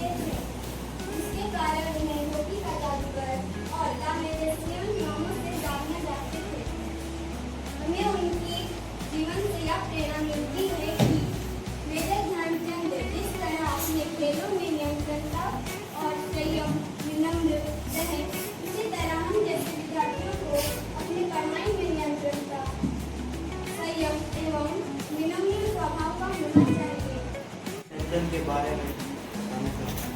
करते थे, जिसके कारण उन्हें हॉकी का जादूगर और ला मैजिशियन नामों से जाने जाते थे। हमें उनकी जीवन से यह प्रेरणा मिलती है कि मेजर ध्यानचंद जिस तरह अपने खेलों में नियंत्रणता और संयम विनम्र रहे, उसी तरह हम जैसे विद्यार्थियों को अपनी पढ़ाई में नियंत्रणता, संयम एवं विनम्र स्वभाव का होना चाहिए। ध्यानचंद के बारे में बताना चाहता हूँ।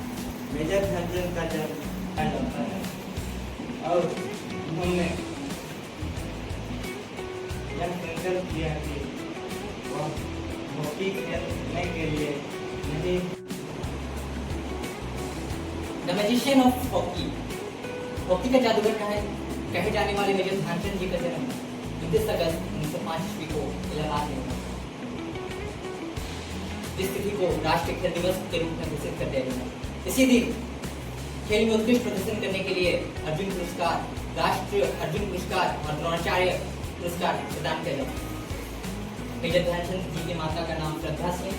मेजर ध्यानचंद का जन्म होता है और उन्होंने यह संकल्प किया कि वह हॉकी खेलने के लिए नहीं। The magician of hockey, hockey का जादूगर कहे जाने वाले मेजर ध्यानचंद जी का जन्म 29 अगस्त 1905 ईस्वी को इलाहाबाद में हुआ, जिस तिथि को राष्ट्रीय खेल दिवस के रूप में घोषित कर दिया गया। इसी दिन खेल में उत्कृष्ट प्रदर्शन करने के लिए अर्जुन पुरस्कार, राष्ट्रीय अर्जुन पुरस्कार और द्रोणाचार्य पुरस्कार प्रदान किया जाता है। मेजर ध्यानचंद जी की माता का नाम श्रद्धा सिंह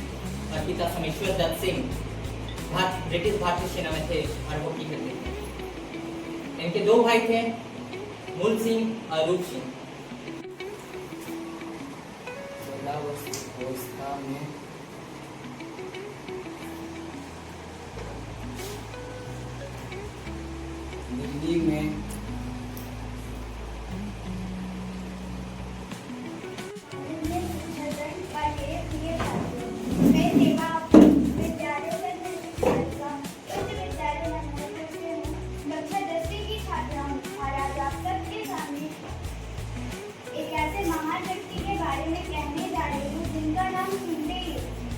और पिता समेश्वर दत्त सिंह ब्रिटिश भारतीय सेना में थे और हॉकी खेलते थे। इनके दो भाई थे, मूल सिंह और रूप सिंह। 16 वर्ष की अवस्था में दिल्ली में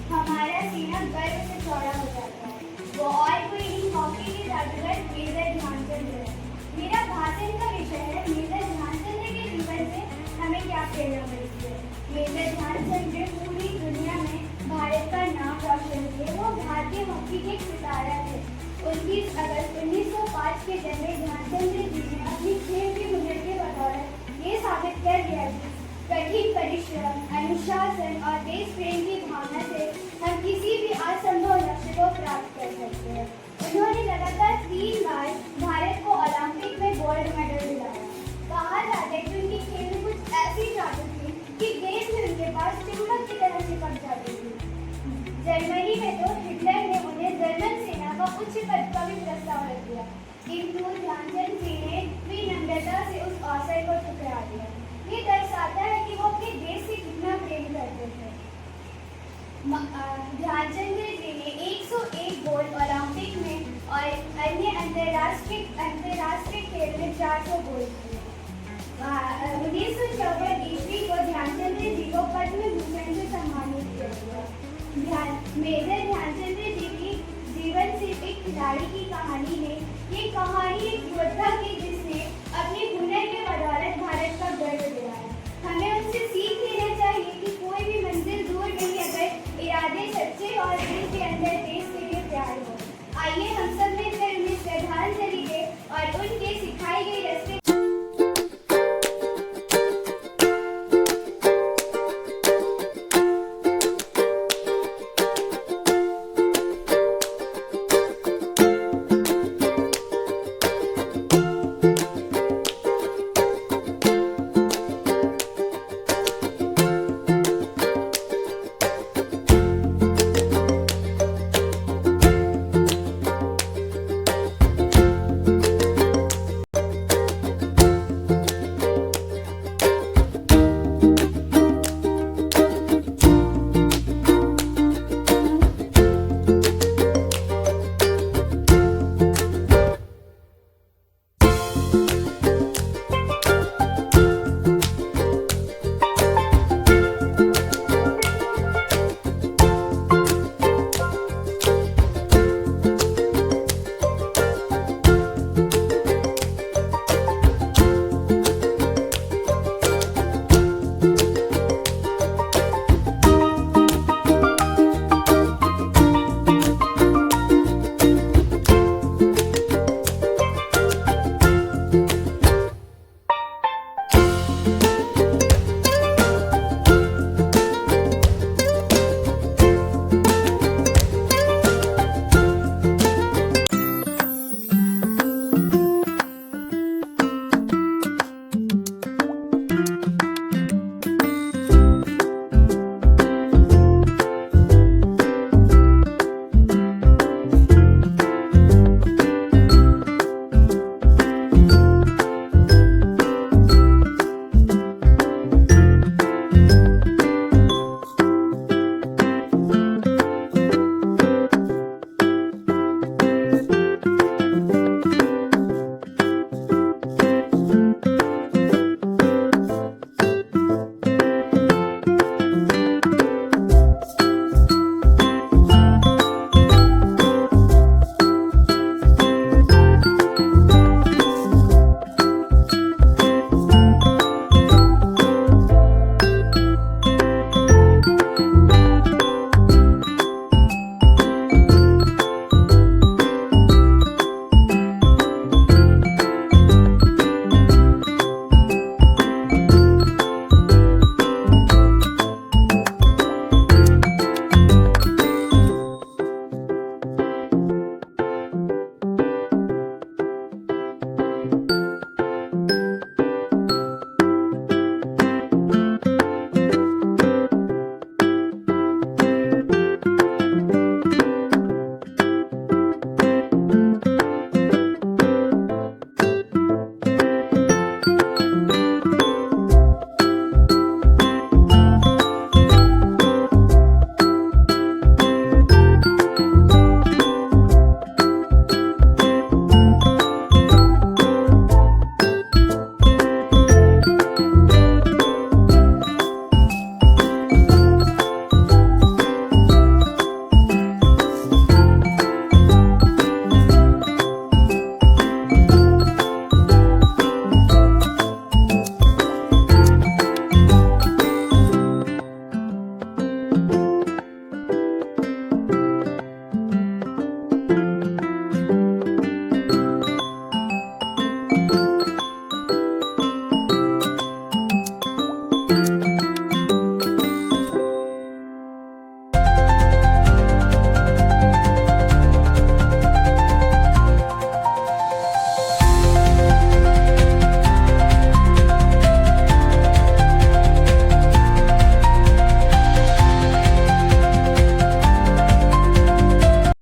हमारा सीना गर्व से चौड़ा हो जाता है। वो और कोई नहीं, हॉकी के जादूगर मेजर ध्यानचंद है। मेरा भाषण का विषय है मेजर ध्यानचंद के जीवन से हमें क्या प्रेरणा मिलती है। मेजर ध्यानचंद ने पूरी दुनिया में भारत का नाम रोशन किया। वो भारतीय हॉकी के सितारा थे। 29 अगस्त 1905 के जन्मे ध्यानचंद जी ने अपनी खेल की हुनर के बदौलत ये साबित कर दिया कि कठिन परिश्रम, अनुशासन और देश प्रेम की भावना से हम किसी भी असंभव लक्ष्य को प्राप्त कर सकते हैं। उन्होंने लगातार 3 बार भारत को ओलंपिक में गोल्ड मेडल दिलाया। कहा जाता है कि उनकी खेल में कुछ ऐसी जादू थी कि देश में उनके पास चुंबक की तरह चिपक जाती थी। जर्मनी में तो हिटलर ने उन्हें जर्मन सेना का उच्च पद का भी प्रस्ताव रख दिया, किंतु ध्यानचंद जी ने विनम्रता से उस अवसर को ठुकरा दिया। ये दर्शाता है कि वो अपने देश से कितना प्रेम करते थे। ध्यानचंद जी ने 101 गोल्ड ओलंपिक में और अन्य अंतरराष्ट्रीय खेल में 400 गोल्ड किए। 1954 ईस्वी को ध्यानचंद जी को पद्म भूषण से सम्मानित किया गया। मेजर ध्यानचंद जी की जीवन से एक खिलाड़ी की कहानी है। ये कहानी एक योद्धा की जिसने अपने